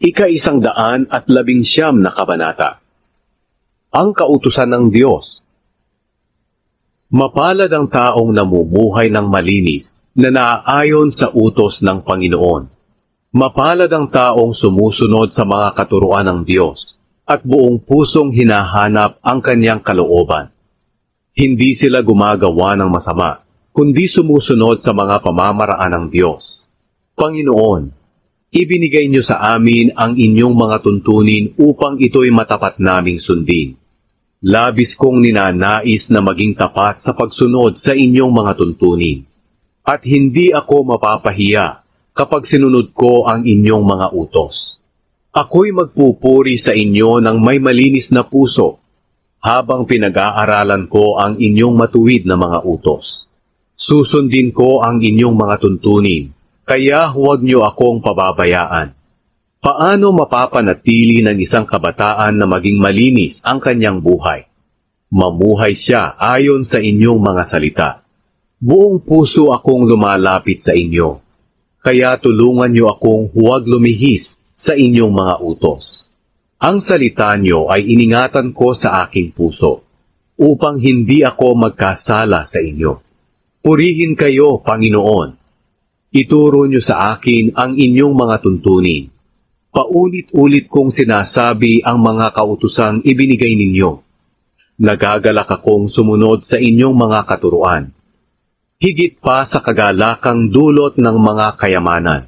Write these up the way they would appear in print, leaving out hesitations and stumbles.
Ika-119 na kabanata. Ang kautusan ng Diyos. Mapalad ang taong namumuhay ng malinis na naaayon sa utos ng Panginoon. Mapalad ang taong sumusunod sa mga katuruan ng Diyos at buong pusong hinahanap ang kanyang kalooban. Hindi sila gumagawa ng masama, kundi sumusunod sa mga pamamaraan ng Diyos. Panginoon, ibinigay niyo sa amin ang inyong mga tuntunin upang ito'y matapat naming sundin. Labis kong ninanais na maging tapat sa pagsunod sa inyong mga tuntunin. At hindi ako mapapahiya kapag sinunod ko ang inyong mga utos. Ako'y magpupuri sa inyo ng may malinis na puso, habang pinag-aaralan ko ang inyong matuwid na mga utos. Susundin ko ang inyong mga tuntunin, kaya huwag niyo akong pababayaan. Paano mapapanatili ng isang kabataan na maging malinis ang kanyang buhay? Mamuhay siya ayon sa inyong mga salita. Buong puso akong lumalapit sa inyo, kaya tulungan niyo akong huwag lumihis sa inyong mga utos. Ang salita niyo ay iningatan ko sa aking puso, upang hindi ako magkasala sa inyo. Purihin kayo, Panginoon. Ituro niyo sa akin ang inyong mga tuntunin. Paulit-ulit kong sinasabi ang mga kautusang ibinigay ninyo. Nagagalak akong sumunod sa inyong mga katuruan. Higit pa sa kagalakang dulot ng mga kayamanan.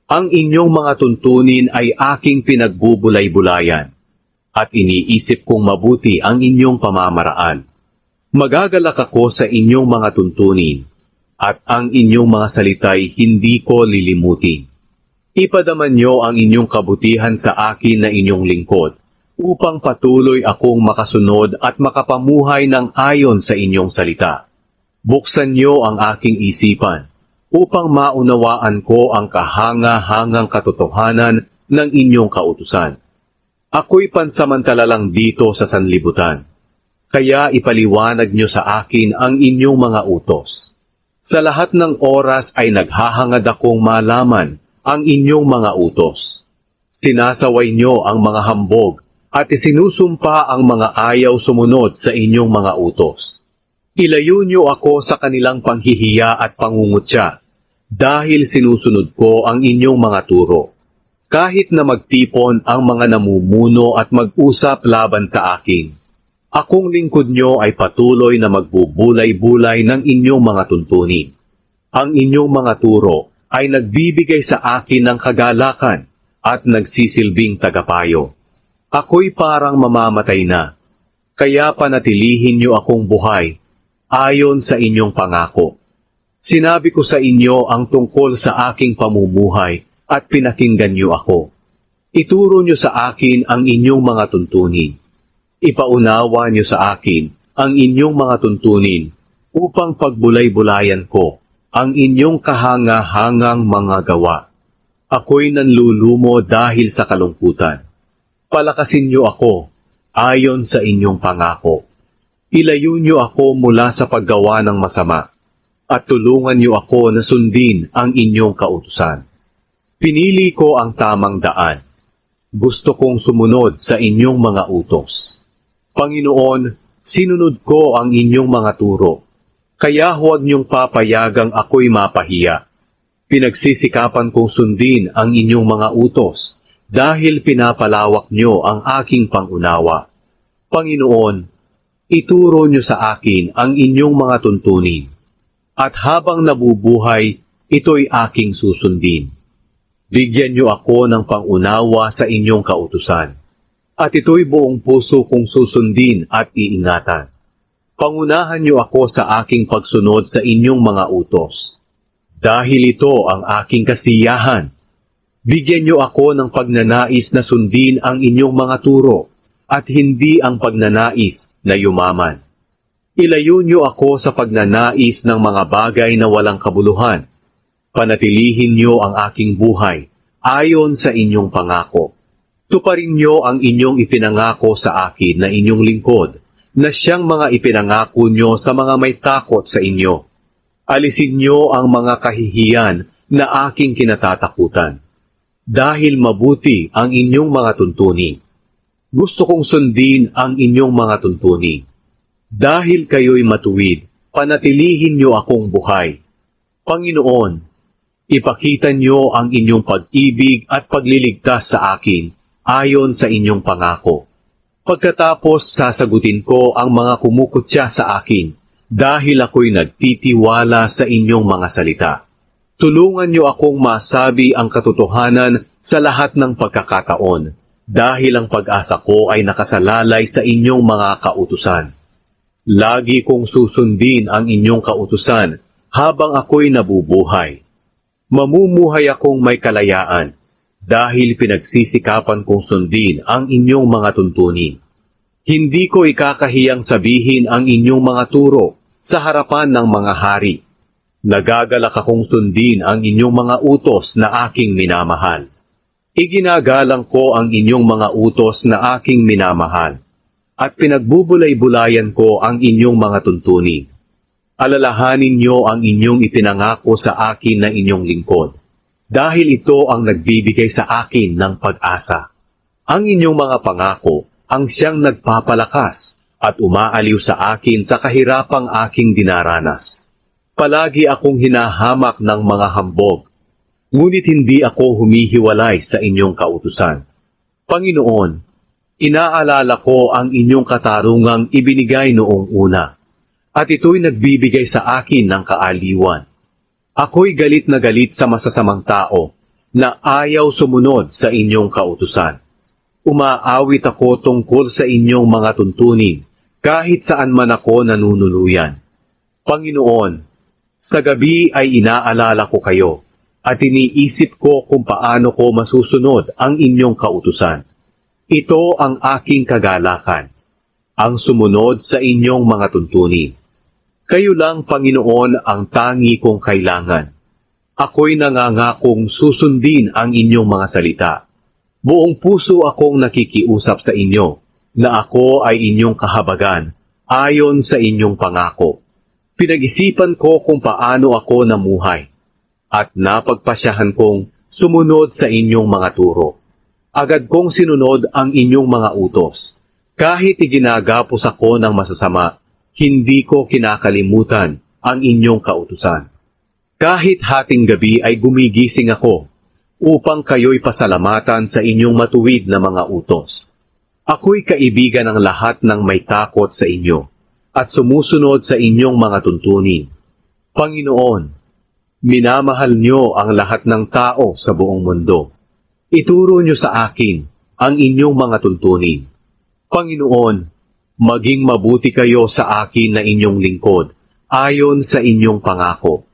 Ang inyong mga tuntunin ay aking pinagbubulay-bulayan, at iniisip kong mabuti ang inyong pamamaraan. Magagalak ako sa inyong mga tuntunin, at ang inyong mga salita'y hindi ko lilimutin. Ipadaman niyo ang inyong kabutihan sa akin na inyong lingkod, upang patuloy akong makasunod at makapamuhay ng ayon sa inyong salita. Buksan niyo ang aking isipan, upang maunawaan ko ang kahanga-hangang katotohanan ng inyong kautusan. Ako'y pansamantala lang dito sa sanlibutan, kaya ipaliwanag niyo sa akin ang inyong mga utos. Sa lahat ng oras ay naghahangad akong malaman ang inyong mga utos. Sinasaway niyo ang mga hambog at isinusumpa ang mga ayaw sumunod sa inyong mga utos. Ilayo niyo ako sa kanilang panghihiya at pangungutya dahil sinusunod ko ang inyong mga turo. Kahit na magtipon ang mga namumuno at mag-usap laban sa akin, akong lingkod niyo ay patuloy na magbubulay-bulay ng inyong mga tuntunin. Ang inyong mga turo ay nagbibigay sa akin ng kagalakan at nagsisilbing tagapayo. Ako'y parang mamamatay na, kaya panatilihin niyo akong buhay ayon sa inyong pangako. Sinabi ko sa inyo ang tungkol sa aking pamumuhay at pinakinggan niyo ako. Ituro niyo sa akin ang inyong mga tuntunin. Ipaunawa niyo sa akin ang inyong mga tuntunin upang pagbulay-bulayan ko ang inyong kahanga-hangang mga gawa. Ako'y nanlulumo dahil sa kalungkutan. Palakasin niyo ako ayon sa inyong pangako. Ilayo niyo ako mula sa paggawa ng masama at tulungan niyo ako na sundin ang inyong kautusan. Pinili ko ang tamang daan. Gusto kong sumunod sa inyong mga utos. Panginoon, sinunod ko ang inyong mga turo, kaya huwag niyong papayagang ako'y mapahiya. Pinagsisikapan kong sundin ang inyong mga utos, dahil pinapalawak niyo ang aking pangunawa. Panginoon, ituro niyo sa akin ang inyong mga tuntunin, at habang nabubuhay, ito'y aking susundin. Bigyan niyo ako ng pangunawa sa inyong kautusan, at ito'y buong puso kong susundin at iingatan. Pangunahan niyo ako sa aking pagsunod sa inyong mga utos, dahil ito ang aking kasiyahan. Bigyan niyo ako ng pagnanais na sundin ang inyong mga turo, at hindi ang pagnanais na yumaman. Ilayo niyo ako sa pagnanais ng mga bagay na walang kabuluhan. Panatilihin niyo ang aking buhay ayon sa inyong pangako. Tuparin niyo ang inyong ipinangako sa akin na inyong lingkod, na siyang mga ipinangako niyo sa mga may takot sa inyo. Alisin niyo ang mga kahihiyan na aking kinatatakutan. dahil mabuti ang inyong mga tuntunin. Gusto kong sundin ang inyong mga tuntunin. Dahil kayo'y matuwid, panatilihin niyo akong buhay. Panginoon, ipakita niyo ang inyong pag-ibig at pagliligtas sa akin ayon sa inyong pangako. Pagkatapos sasagutin ko ang mga kumukutya sa akin dahil ako'y nagtitiwala sa inyong mga salita. Tulungan niyo akong masabi ang katotohanan sa lahat ng pagkakataon dahil ang pag-asa ko ay nakasalalay sa inyong mga kautusan. Lagi kong susundin ang inyong kautusan habang ako'y nabubuhay. Mamumuhay akong may kalayaan dahil pinagsisikapan kong sundin ang inyong mga tuntunin. Hindi ko ikakahiyang sabihin ang inyong mga turo sa harapan ng mga hari. Nagagalak akong sundin ang inyong mga utos na aking minamahal. Iginagalang ko ang inyong mga utos na aking minamahal, at pinagbubulay-bulayan ko ang inyong mga tuntunin. Alalahanin niyo ang inyong ipinangako sa akin na inyong lingkod, dahil ito ang nagbibigay sa akin ng pag-asa. Ang inyong mga pangako ang siyang nagpapalakas at umaaliw sa akin sa kahirapang aking dinaranas. Palagi akong hinahamak ng mga hambog, ngunit hindi ako humihiwalay sa inyong kautusan. Panginoon, inaalala ko ang inyong katarungang ibinigay noong una, at ito'y nagbibigay sa akin ng kaaliwan. Ako'y galit na galit sa masasamang tao na ayaw sumunod sa inyong kautusan. Umaawit ako tungkol sa inyong mga tuntunin kahit saan man ako nanunuluyan. Panginoon, sa gabi ay inaalala ko kayo at iniisip ko kung paano ko masusunod ang inyong kautusan. Ito ang aking kagalakan, ang sumunod sa inyong mga tuntunin. Kayo lang, Panginoon, ang tangi kong kailangan. Ako'y nangangakong susundin ang inyong mga salita. Buong puso akong nakikiusap sa inyo na ako ay inyong kahabagan ayon sa inyong pangako. Pinag-isipan ko kung paano ako namuhay at napagpasyahan kong sumunod sa inyong mga turo. Agad kong sinunod ang inyong mga utos. Kahit iginagapos ako ng masasama, hindi ko kinakalimutan ang inyong kautusan. Kahit hating gabi ay gumigising ako upang kayo'y pasalamatan sa inyong matuwid na mga utos. Ako'y kaibigan ng lahat ng may takot sa inyo at sumusunod sa inyong mga tuntunin. Panginoon, minamahal niyo ang lahat ng tao sa buong mundo. Ituro niyo sa akin ang inyong mga tuntunin. Panginoon, maging mabuti kayo sa akin na inyong lingkod, ayon sa inyong pangako.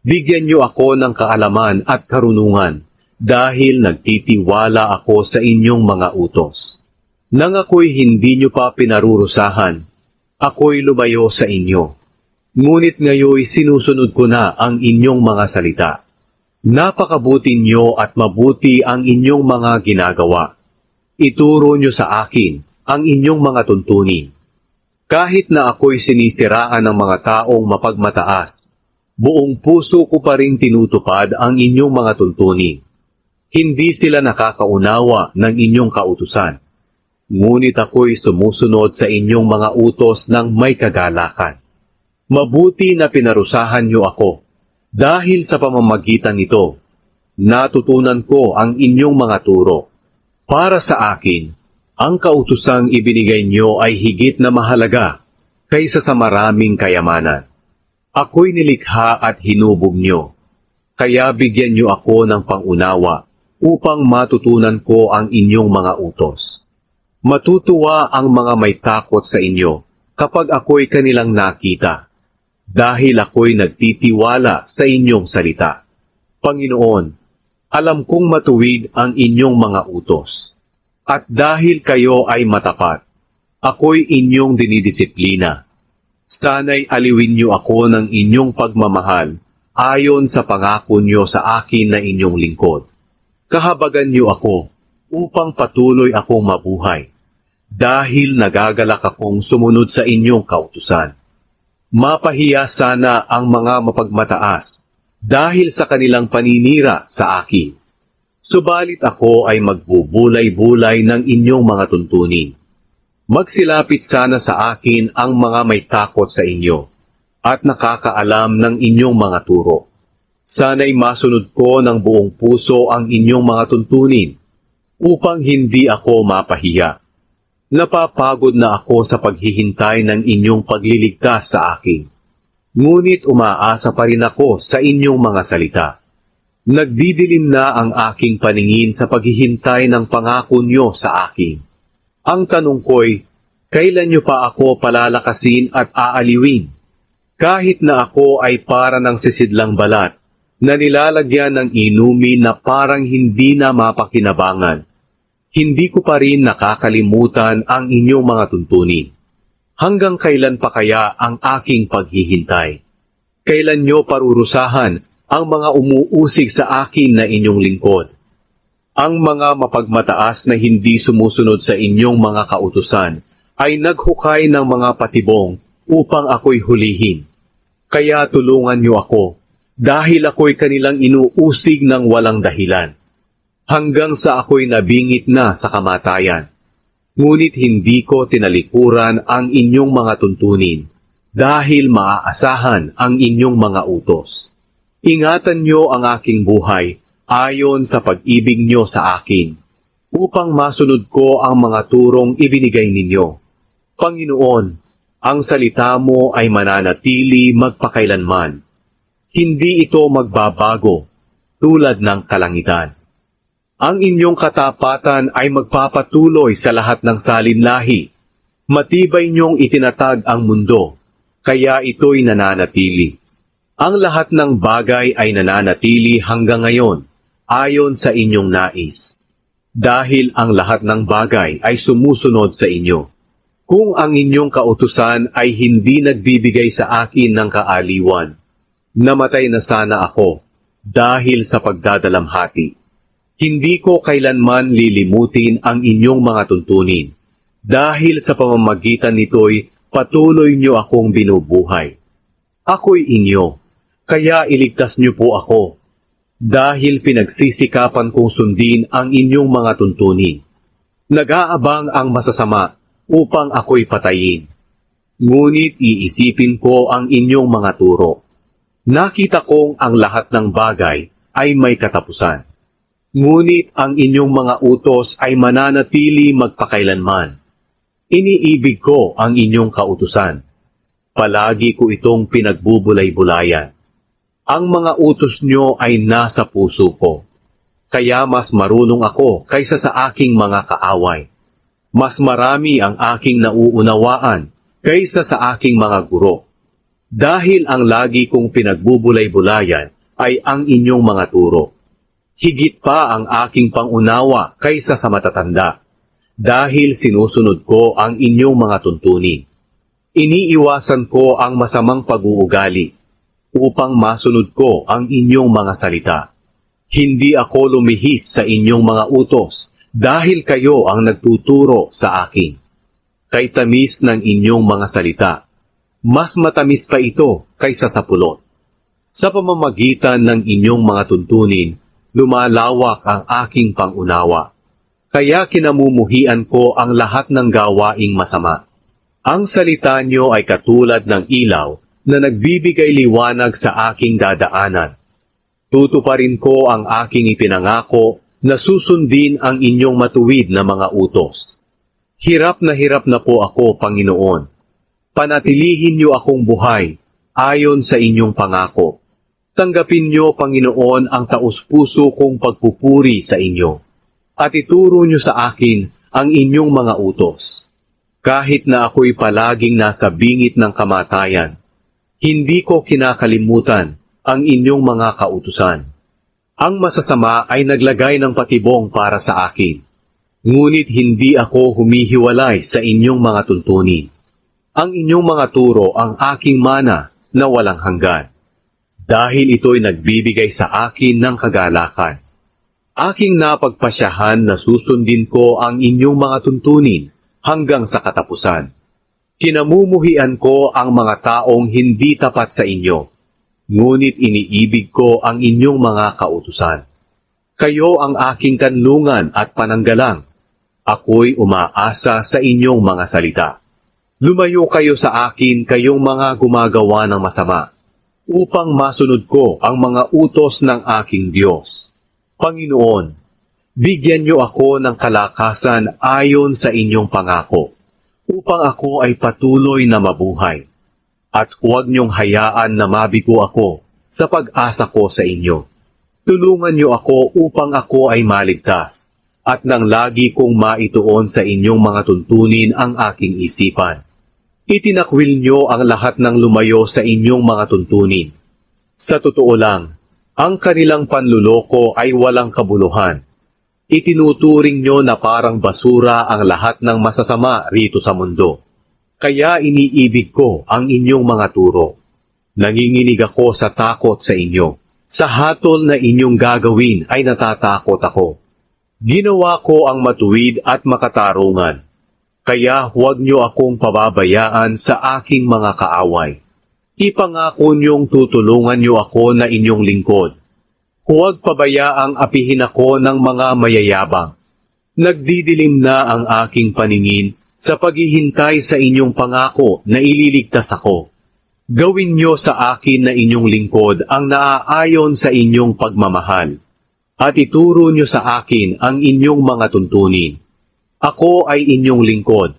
Bigyan niyo ako ng kaalaman at karunungan, dahil nagtitiwala ako sa inyong mga utos. Nang ako'y hindi niyo pa pinarurusahan, ako'y lumayo sa inyo. Ngunit ngayoy sinusunod ko na ang inyong mga salita. Napakabuti niyo at mabuti ang inyong mga ginagawa. Ituro niyo sa akin ang inyong mga tuntunin. Kahit na ako'y sinisiraan ng mga taong mapagmataas, buong puso ko pa rin tinutupad ang inyong mga tuntunin. Hindi sila nakakaunawa ng inyong kautusan. Ngunit ako'y sumusunod sa inyong mga utos ng may kagalakan. Mabuti na pinarusahan niyo ako, dahil sa pamamagitan nito, natutunan ko ang inyong mga turo. Para sa akin, ang kautusang ibinigay niyo ay higit na mahalaga kaysa sa maraming kayamanan. Ako'y nilikha at hinubog niyo, kaya bigyan niyo ako ng pangunawa upang matutunan ko ang inyong mga utos. Matutuwa ang mga may takot sa inyo kapag ako'y kanilang nakita, dahil ako'y nagtitiwala sa inyong salita. Panginoon, alam kong matuwid ang inyong mga utos. At dahil kayo ay matapat, ako'y inyong dinidisiplina. Sana'y aliwin niyo ako ng inyong pagmamahal ayon sa pangako niyo sa akin na inyong lingkod. Kahabagan niyo ako upang patuloy akong mabuhay, dahil nagagalak akong sumunod sa inyong kautusan. Mapahiya sana ang mga mapagmataas dahil sa kanilang paninira sa akin. Subalit ako ay magbubulay-bulay ng inyong mga tuntunin. Magsilapit sana sa akin ang mga may takot sa inyo at nakakaalam ng inyong mga turo. Sana'y masunod ko ng buong puso ang inyong mga tuntunin upang hindi ako mapahiya. Napapagod na ako sa paghihintay ng inyong pagliligtas sa akin. Ngunit umaasa pa rin ako sa inyong mga salita. Nagdidilim na ang aking paningin sa paghihintay ng pangako nyo sa akin. Ang tanong ko'y, kailan nyo pa ako palalakasin at aaliwin? Kahit na ako ay para ng sisidlang balat, na nilalagyan ng inumin na parang hindi na mapakinabangan, hindi ko pa rin nakakalimutan ang inyong mga tuntunin. Hanggang kailan pa kaya ang aking paghihintay? Kailan nyo parurusahan ang mga umuusig sa akin na inyong lingkod? Ang mga mapagmataas na hindi sumusunod sa inyong mga kautusan ay naghukay ng mga patibong upang ako'y hulihin. Kaya tulungan niyo ako, dahil ako'y kanilang inuusig ng walang dahilan, hanggang sa ako'y nabingit na sa kamatayan. Ngunit hindi ko tinalikuran ang inyong mga tuntunin, dahil maaasahan ang inyong mga utos. Ingatan niyo ang aking buhay, ayon sa pag-ibig niyo sa akin, upang masunod ko ang mga turong ibinigay ninyo. Panginoon, ang salita mo ay mananatili magpakailanman. Hindi ito magbabago, tulad ng kalangitan. Ang inyong katapatan ay magpapatuloy sa lahat ng salinlahi. Matibay niyong itinatag ang mundo, kaya ito'y nananatili. Ang lahat ng bagay ay nananatili hanggang ngayon, ayon sa inyong nais. Dahil ang lahat ng bagay ay sumusunod sa inyo. Kung ang inyong kautusan ay hindi nagbibigay sa akin ng kaaliwan, namatay na sana ako dahil sa pagdadalamhati. Hindi ko kailanman lilimutin ang inyong mga tuntunin, dahil sa pamamagitan nito'y patuloy niyo akong binubuhay. Ako'y inyo, kaya iligtas niyo po ako, dahil pinagsisikapan kong sundin ang inyong mga tuntunin. Nag-aabang ang masasama upang ako'y patayin. Ngunit iisipin ko ang inyong mga turo. Nakita kong ang lahat ng bagay ay may katapusan. Ngunit ang inyong mga utos ay mananatili magpakailanman. Iniibig ko ang inyong kautusan. Palagi ko itong pinagbubulay-bulayan. Ang mga utos nyo ay nasa puso ko. Kaya mas marunong ako kaysa sa aking mga kaaway. Mas marami ang aking nauunawaan kaysa sa aking mga guro. Dahil ang lagi kong pinagbubulay-bulayan ay ang inyong mga turo. Higit pa ang aking pangunawa kaysa sa matatanda, dahil sinusunod ko ang inyong mga tuntunin. Iniiwasan ko ang masamang pag-uugali, upang masunod ko ang inyong mga salita. Hindi ako lumihis sa inyong mga utos, dahil kayo ang nagtuturo sa akin. Kay tamis ng inyong mga salita, mas matamis pa ito kaysa sa pulot. Sa pamamagitan ng inyong mga tuntunin, lumalawak ang aking pangunawa. Kaya kinamumuhian ko ang lahat ng gawaing masama. Ang salita nyo ay katulad ng ilaw na nagbibigay liwanag sa aking dadaanan. Tutuparin ko ang aking ipinangako na susundin ang inyong matuwid na mga utos. Hirap na po ako, Panginoon. Panatilihin niyo akong buhay ayon sa inyong pangako. Tanggapin niyo, Panginoon, ang taus-puso kong pagpupuri sa inyo. At ituro niyo sa akin ang inyong mga utos. Kahit na ako'y palaging nasa bingit ng kamatayan, hindi ko kinakalimutan ang inyong mga kautusan. Ang masasama ay naglagay ng patibong para sa akin. Ngunit hindi ako humihiwalay sa inyong mga tuntunin. Ang inyong mga turo ang aking mana na walang hanggan. Dahil ito'y nagbibigay sa akin ng kagalakan. Aking napagpasyahan na susundin ko ang inyong mga tuntunin hanggang sa katapusan. Kinamumuhian ko ang mga taong hindi tapat sa inyo, ngunit iniibig ko ang inyong mga kautusan. Kayo ang aking kanlungan at pananggalang. Ako'y umaasa sa inyong mga salita. Lumayo kayo sa akin, kayong mga gumagawa ng masama, upang masunod ko ang mga utos ng aking Diyos. Panginoon, bigyan niyo ako ng kalakasan ayon sa inyong pangako, upang ako ay patuloy na mabuhay. At huwag niyong hayaan na mabigo ako sa pag-asa ko sa inyo. Tulungan niyo ako upang ako ay maligtas, at nang lagi kong maituon sa inyong mga tuntunin ang aking isipan. Itinakwil niyo ang lahat ng lumayo sa inyong mga tuntunin. Sa totoo lang, ang kanilang panluloko ay walang kabuluhan. Itinuturing niyo na parang basura ang lahat ng masasama rito sa mundo. Kaya iniibig ko ang inyong mga turo. Nanginginig ako sa takot sa inyo. Sa hatol na inyong gagawin ay natatakot ako. Ginawa ko ang matuwid at makatarungan. Kaya huwag niyo akong pababayaan sa aking mga kaaway. Ipangako niyong tutulungan niyo ako na inyong lingkod. Huwag pabayaang apihin ako ng mga mayayabang. Nagdidilim na ang aking paningin sa paghihintay sa inyong pangako na ililigtas ako. Gawin niyo sa akin na inyong lingkod ang naaayon sa inyong pagmamahal, at ituro niyo sa akin ang inyong mga tuntunin. Ako ay inyong lingkod,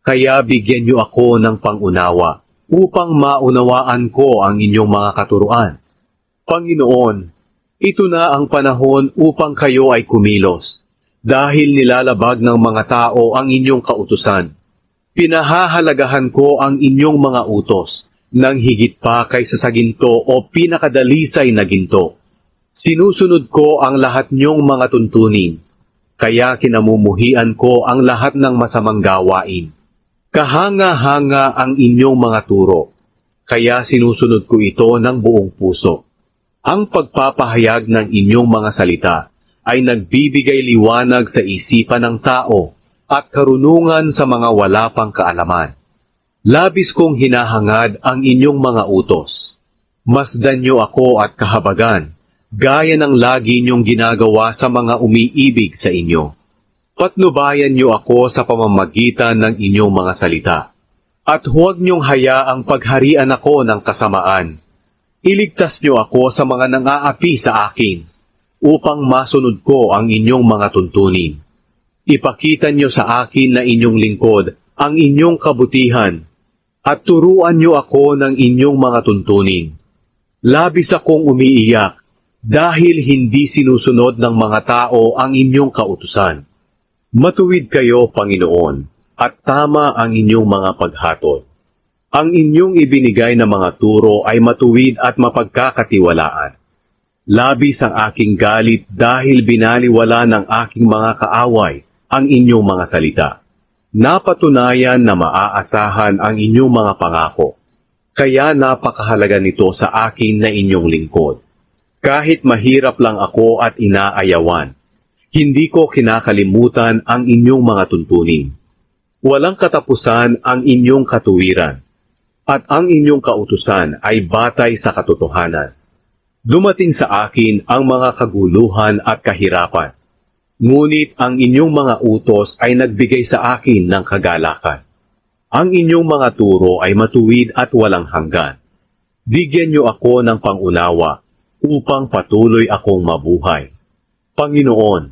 kaya bigyan niyo ako ng pangunawa, upang maunawaan ko ang inyong mga katuruan. Panginoon, ito na ang panahon upang kayo ay kumilos, dahil nilalabag ng mga tao ang inyong kautusan. Pinahahalagahan ko ang inyong mga utos, nang higit pa kaysa sa ginto o pinakadalisay na ginto. Sinusunod ko ang lahat niyong mga tuntunin, kaya kinamumuhian ko ang lahat ng masamang gawain. Kahanga-hanga ang inyong mga turo, kaya sinusunod ko ito ng buong puso. Ang pagpapahayag ng inyong mga salita ay nagbibigay liwanag sa isipan ng tao at karunungan sa mga wala pang kaalaman. Labis kong hinahangad ang inyong mga utos. Masdan niyo ako at kahabagan, gaya ng lagi niyong ginagawa sa mga umiibig sa inyo. Patnubayan niyo ako sa pamamagitan ng inyong mga salita. At huwag niyong hayaang pagharian ako ng kasamaan. Iligtas niyo ako sa mga nang-aapi sa akin, upang masunod ko ang inyong mga tuntunin. Ipakita niyo sa akin na inyong lingkod ang inyong kabutihan, at turuan niyo ako ng inyong mga tuntunin. Labis akong umiiyak, dahil hindi sinusunod ng mga tao ang inyong kautusan. Matuwid kayo, Panginoon, at tama ang inyong mga paghatol. Ang inyong ibinigay na mga turo ay matuwid at mapagkakatiwalaan. Labis ang aking galit dahil binaliwala ng aking mga kaaway ang inyong mga salita. Napatunayan na maaasahan ang inyong mga pangako. Kaya napakahalaga nito sa akin na inyong lingkod. Kahit mahirap lang ako at inaayawan, hindi ko kinakalimutan ang inyong mga tuntunin. Walang katapusan ang inyong katuwiran, at ang inyong kautusan ay batay sa katotohanan. Dumating sa akin ang mga kaguluhan at kahirapan. Ngunit ang inyong mga utos ay nagbigay sa akin ng kagalakan. Ang inyong mga turo ay matuwid at walang hanggan. Bigyan niyo ako ng pangunawa upang patuloy akong mabuhay. Panginoon,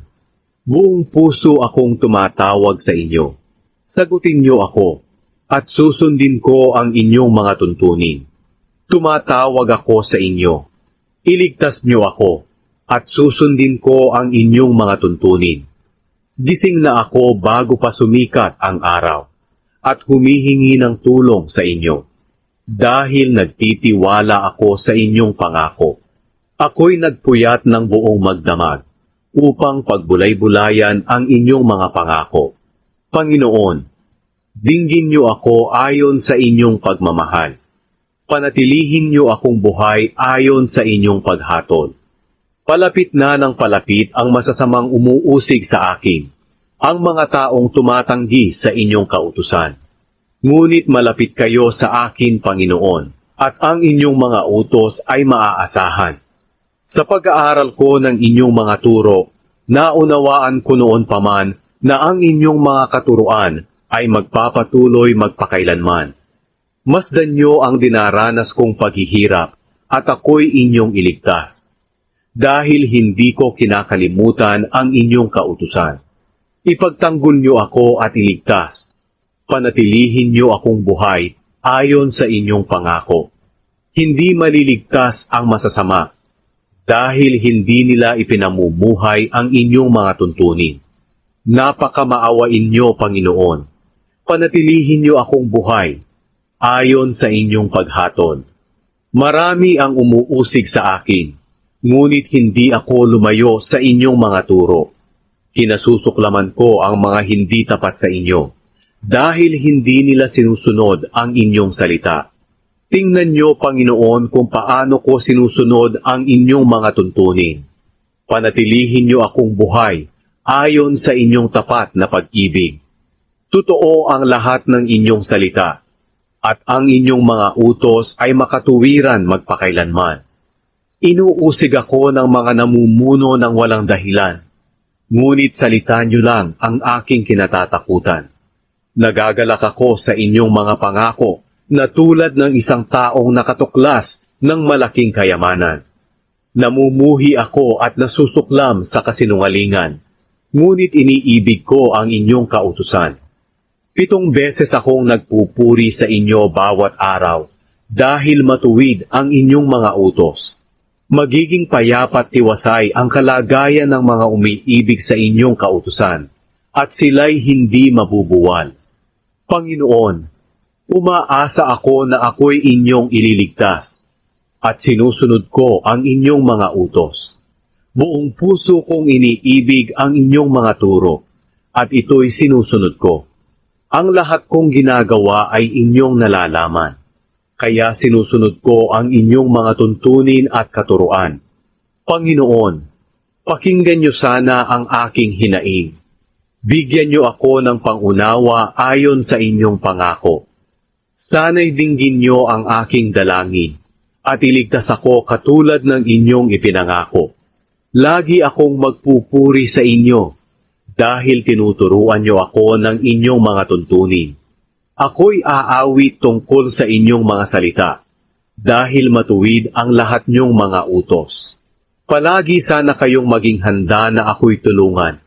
buong puso akong tumatawag sa inyo. Sagutin niyo ako at susundin ko ang inyong mga tuntunin. Tumatawag ako sa inyo. Iligtas niyo ako at susundin ko ang inyong mga tuntunin. Gising na ako bago pa sumikat ang araw, at humihingi ng tulong sa inyo, dahil nagtitiwala ako sa inyong pangako. Ako'y nagpuyat ng buong magdamag, upang pagbulay-bulayan ang inyong mga pangako. Panginoon, dinggin niyo ako ayon sa inyong pagmamahal. Panatilihin niyo akong buhay ayon sa inyong paghatol. Palapit na ng palapit ang masasamang umuusig sa akin, ang mga taong tumatanggi sa inyong kautusan. Ngunit malapit kayo sa akin, Panginoon, at ang inyong mga utos ay maaasahan. Sa pag-aaral ko ng inyong mga turo, naunawaan ko noon pa man na ang inyong mga katuruan ay magpapatuloy magpakailanman. Masdan niyo ang dinaranas kong paghihirap at ako'y inyong iligtas. Dahil hindi ko kinakalimutan ang inyong kautusan. Ipagtanggol niyo ako at iligtas. Panatilihin niyo akong buhay ayon sa inyong pangako. Hindi maliligtas ang masasama, dahil hindi nila ipinamumuhay ang inyong mga tuntunin. Napakamaawain niyo, Panginoon. Panatilihin niyo akong buhay, ayon sa inyong paghatol. Marami ang umuusig sa akin, ngunit hindi ako lumayo sa inyong mga turo. Kinasusuklaman ko ang mga hindi tapat sa inyo, dahil hindi nila sinusunod ang inyong salita. Tingnan niyo, Panginoon, kung paano ko sinusunod ang inyong mga tuntunin. Panatilihin niyo akong buhay ayon sa inyong tapat na pag-ibig. Totoo ang lahat ng inyong salita, at ang inyong mga utos ay makatuwiran magpakailanman. Inuusig ako ng mga namumuno ng walang dahilan, ngunit salita niyo lang ang aking kinatatakutan. Nagagalak ako sa inyong mga pangako, na tulad ng isang taong nakatuklas ng malaking kayamanan. Namumuhi ako at nasusuklam sa kasinungalingan, ngunit iniibig ko ang inyong kautusan. 7 beses akong nagpupuri sa inyo bawat araw, dahil matuwid ang inyong mga utos. Magiging payapat tiwasay ang kalagayan ng mga umiibig sa inyong kautusan, at sila'y hindi mabubuwal. Panginoon, umaasa ako na ako'y inyong ililigtas, at sinusunod ko ang inyong mga utos. Buong puso kong iniibig ang inyong mga turo, at ito'y sinusunod ko. Ang lahat kong ginagawa ay inyong nalalaman, kaya sinusunod ko ang inyong mga tuntunin at katuruan. Panginoon, pakinggan niyo sana ang aking hinaing. Bigyan niyo ako ng pangunawa ayon sa inyong pangako. Sana'y dinggin niyo ang aking dalangin, at iligtas ako katulad ng inyong ipinangako. Lagi akong magpupuri sa inyo, dahil tinuturuan niyo ako ng inyong mga tuntunin. Ako'y aawit tungkol sa inyong mga salita, dahil matuwid ang lahat niyong mga utos. Palagi sana kayong maging handa na ako'y tulungan,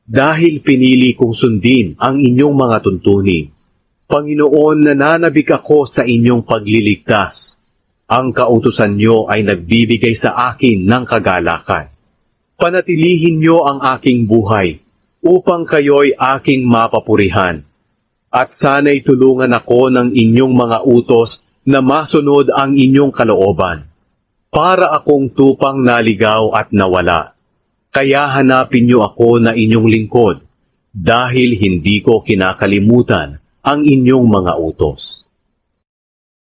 dahil pinili kong sundin ang inyong mga tuntunin. Panginoon, nananabik ako sa inyong pagliligtas. Ang kautusan niyo ay nagbibigay sa akin ng kagalakan. Panatilihin niyo ang aking buhay, upang kayo'y aking mapapurihan. At sana'y tulungan ako ng inyong mga utos na masunod ang inyong kalooban. Para akong tupang naligaw at nawala. Kaya hanapin niyo ako na inyong lingkod, dahil hindi ko kinakalimutan ang inyong mga utos.